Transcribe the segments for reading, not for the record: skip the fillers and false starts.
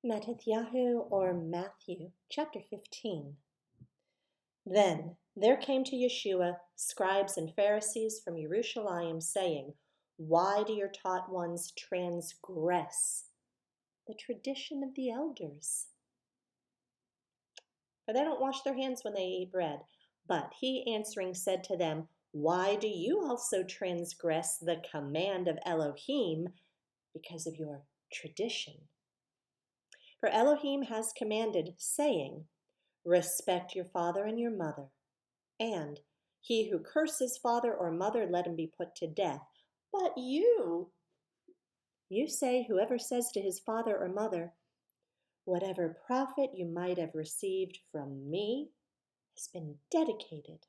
Mattatyahu or Matthew, chapter 15. Then there came to Yeshua scribes and Pharisees from Jerusalem, saying, "Why do your taught ones transgress the tradition of the elders? For they don't wash their hands when they eat bread." But he answering said to them, "Why do you also transgress the command of Elohim because of your tradition? For Elohim has commanded, saying, 'Respect your father and your mother,' and 'He who curses father or mother, let him be put to death.' But you say, whoever says to his father or mother, 'Whatever profit you might have received from me has been dedicated,'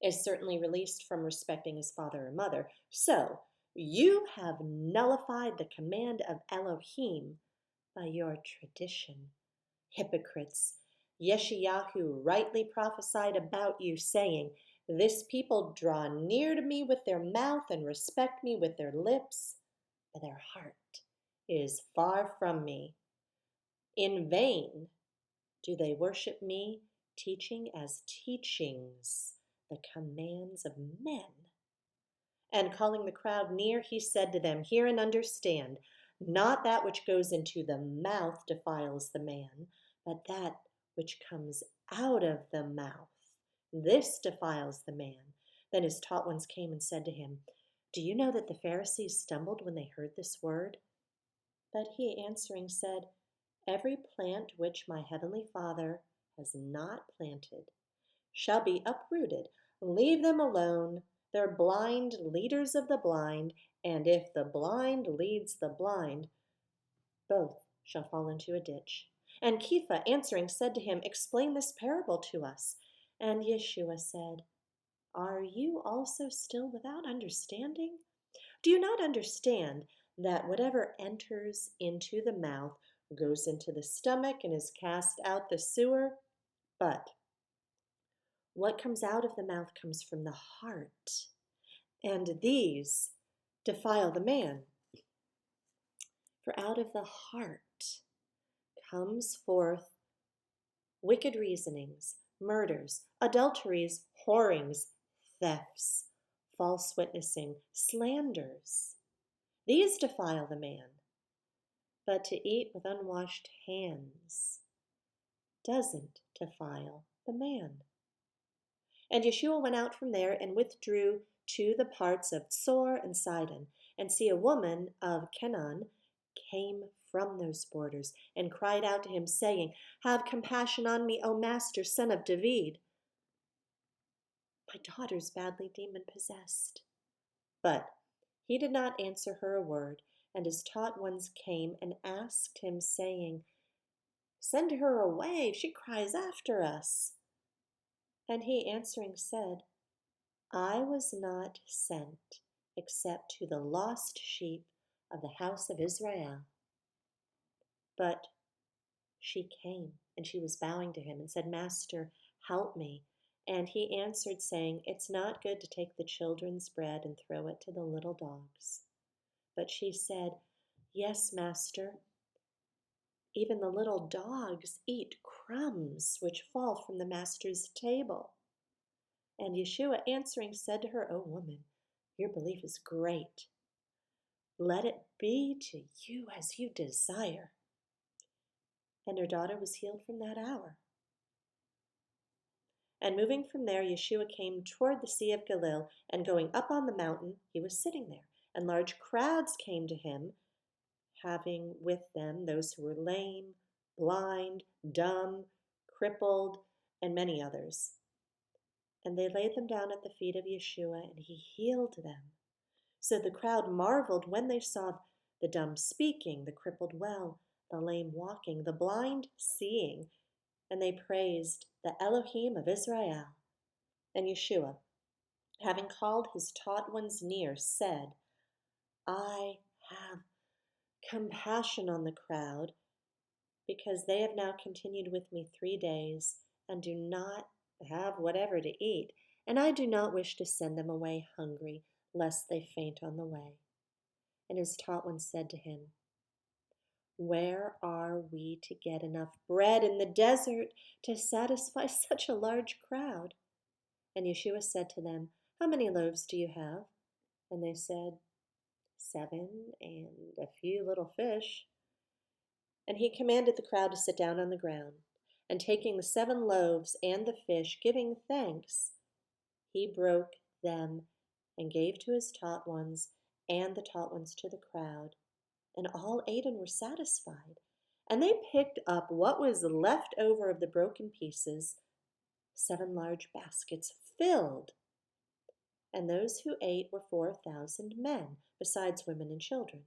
is certainly released from respecting his father or mother. So you have nullified the command of Elohim by your tradition. Hypocrites, Yeshayahu rightly prophesied about you, saying, 'This people draw near to me with their mouth and respect me with their lips, but their heart is far from me. In vain do they worship me, teaching as teachings the commands of men.' And calling the crowd near, he said to them, 'Hear and understand. Not that which goes into the mouth defiles the man, but that which comes out of the mouth, this defiles the man.' Then his taught ones came and said to him, 'Do you know that the Pharisees stumbled when they heard this word?' But he answering said, 'Every plant which my heavenly Father has not planted shall be uprooted. Leave them alone. They're blind leaders of the blind, and if the blind leads the blind, both shall fall into a ditch.' And Kepha answering said to him, 'Explain this parable to us.' And Yeshua said, 'Are you also still without understanding? Do you not understand that whatever enters into the mouth goes into the stomach and is cast out the sewer? But what comes out of the mouth comes from the heart, and these defile the man. For out of the heart comes forth wicked reasonings, murders, adulteries, whorings, thefts, false witnessing, slanders. These defile the man. But to eat with unwashed hands doesn't defile the man." And Yeshua went out from there and withdrew to the parts of Tsor and Sidon. And see, a woman of Canaan came from those borders and cried out to him, saying, "Have compassion on me, O Master, son of David. My daughter's badly demon-possessed." But he did not answer her a word. And his taught ones came and asked him, saying, "Send her away, she cries after us." And he answering said, "I was not sent except to the lost sheep of the house of Israel." But she came, and she was bowing to him and said, "Master, help me." And he answered, saying, "It's not good to take the children's bread and throw it to the little dogs." But she said, "Yes, Master, even the little dogs eat crumbs which fall from the Master's table." And Yeshua answering said to her, "O woman, your belief is great. Let it be to you as you desire." And her daughter was healed from that hour. And moving from there, Yeshua came toward the Sea of Galilee, and going up on the mountain, he was sitting there. And large crowds came to him, having with them those who were lame, blind, dumb, crippled, and many others. And they laid them down at the feet of Yeshua, and he healed them. So the crowd marveled when they saw the dumb speaking, the crippled well, the lame walking, the blind seeing, and they praised the Elohim of Israel. And Yeshua, having called his taught ones near, said, "I have compassion on the crowd, because they have now continued with me 3 days and do not have whatever to eat, and I do not wish to send them away hungry, lest they faint on the way." And his taught ones said to him, Where are we to get enough bread in the desert to satisfy such a large crowd? And Yeshua said to them, How many loaves do you have? And they said, 7 and a few little fish. And he commanded the crowd to sit down on the ground. And taking the 7 loaves and the fish, giving thanks, he broke them and gave to his taught ones, and the taught ones to the crowd. And all ate and were satisfied. And they picked up what was left over of the broken pieces, 7 large baskets filled. And those who ate were 4,000 men, besides women and children.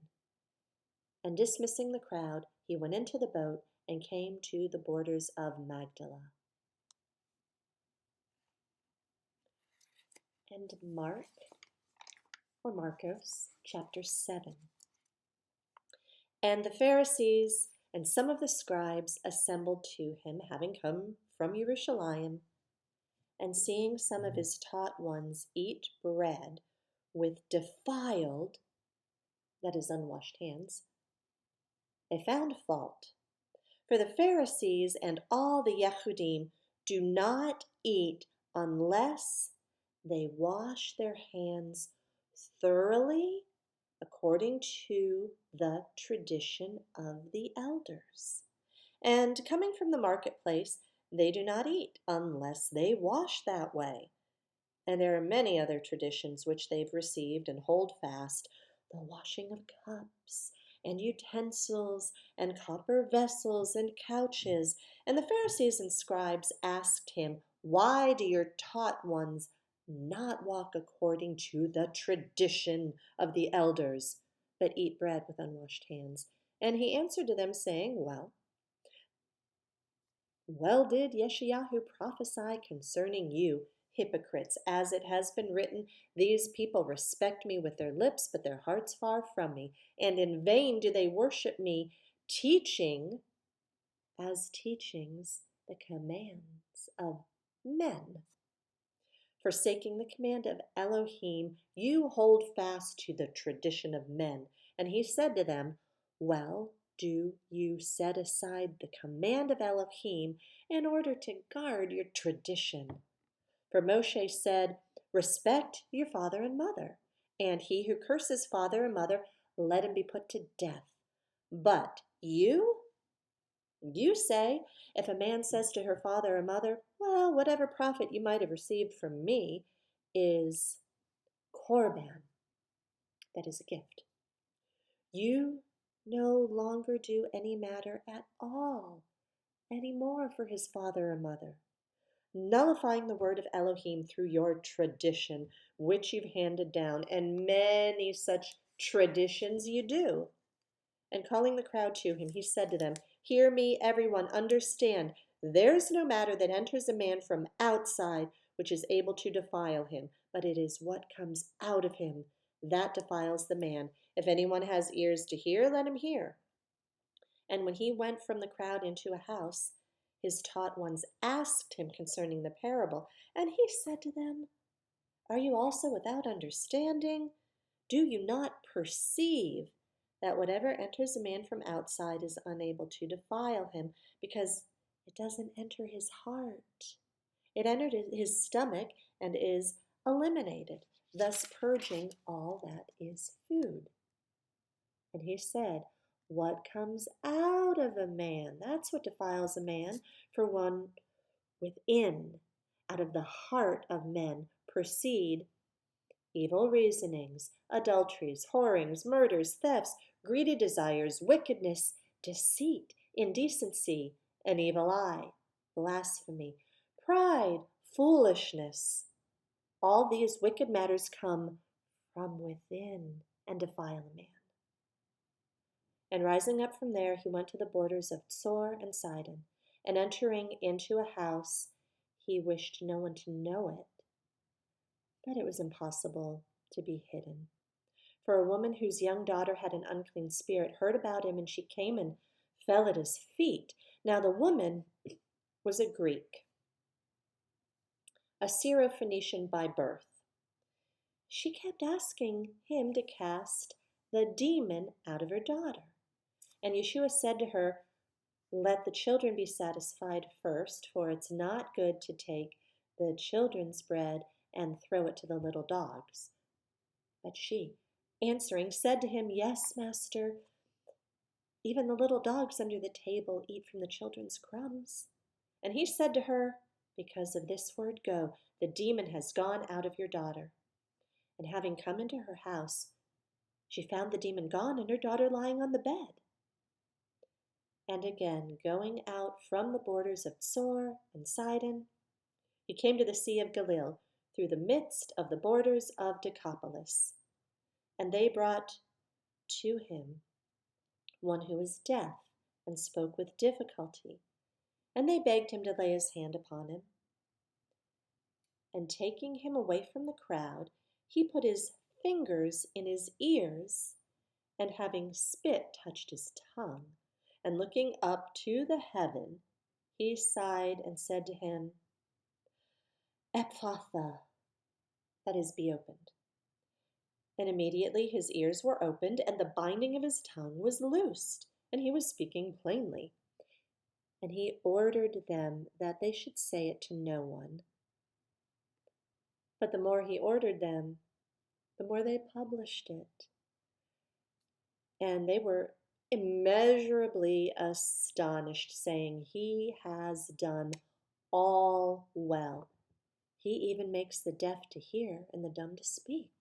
And dismissing the crowd, he went into the boat and came to the borders of Magdala. And Mark, or Marcos, chapter 7. And the Pharisees and some of the scribes assembled to him, having come from Jerusalem, and seeing some of his taught ones eat bread with defiled, that is, unwashed hands, they found fault. For the Pharisees and all the Yehudim do not eat unless they wash their hands thoroughly according to the tradition of the elders. And coming from the marketplace, they do not eat unless they wash that way. And there are many other traditions which they've received and hold fast, the washing of cups and utensils and copper vessels and couches. And the Pharisees and scribes asked him, Why do your taught ones not walk according to the tradition of the elders, but eat bread with unwashed hands? And he answered to them, saying, Well did Yeshayahu prophesy concerning you, hypocrites, as it has been written, These people respect me with their lips, but their hearts far from me, and in vain do they worship me, teaching as teachings the commands of men. Forsaking the command of Elohim, you hold fast to the tradition of men. And he said to them, Well, do you set aside the command of Elohim in order to guard your tradition? For Moshe said, Respect your father and mother, and he who curses father and mother, let him be put to death. But you say, if a man says to her father or mother, Well, whatever profit you might have received from me is korban, that is a gift, you no longer do any matter at all anymore for his father or mother, nullifying the word of Elohim through your tradition, which you've handed down, and many such traditions you do. And calling the crowd to him, he said to them, Hear me, everyone, understand. There is no matter that enters a man from outside which is able to defile him, but it is what comes out of him that defiles the man. If anyone has ears to hear, let him hear. And when he went from the crowd into a house, his taught ones asked him concerning the parable, and he said to them, Are you also without understanding? Do you not perceive that whatever enters a man from outside is unable to defile him, because it doesn't enter his heart? It entered his stomach and is eliminated, thus purging all that is food. And he said, What comes out of a man? That's what defiles a man. For one within, out of the heart of men, proceed evil reasonings, adulteries, whorings, murders, thefts, greedy desires, wickedness, deceit, indecency, an evil eye, blasphemy, pride, foolishness. All these wicked matters come from within and defile a man. And rising up from there, he went to the borders of Tsor and Sidon, and entering into a house, he wished no one to know it. But it was impossible to be hidden. For a woman whose young daughter had an unclean spirit heard about him, and she came and fell at his feet. Now the woman was a Greek, a Syrophoenician by birth. She kept asking him to cast the demon out of her daughter. And Yeshua said to her, "Let the children be satisfied first, for it's not good to take the children's bread and throw it to the little dogs." But she, answering, said to him, "Yes, Master, even the little dogs under the table eat from the children's crumbs." And he said to her, "Because of this word, go, the demon has gone out of your daughter." And having come into her house, she found the demon gone and her daughter lying on the bed. And again, going out from the borders of Tsor and Sidon, he came to the Sea of Galilee, through the midst of the borders of Decapolis. And they brought to him one who was deaf and spoke with difficulty, and they begged him to lay his hand upon him. And taking him away from the crowd, he put his fingers in his ears, and having spit, touched his tongue. And looking up to the heaven, he sighed and said to him, "Ephphatha," that is, be opened. And immediately his ears were opened, and the binding of his tongue was loosed, and he was speaking plainly. And he ordered them that they should say it to no one. But the more he ordered them, the more they published it. And they were immeasurably astonished, saying, "He has done all well. He even makes the deaf to hear and the dumb to speak."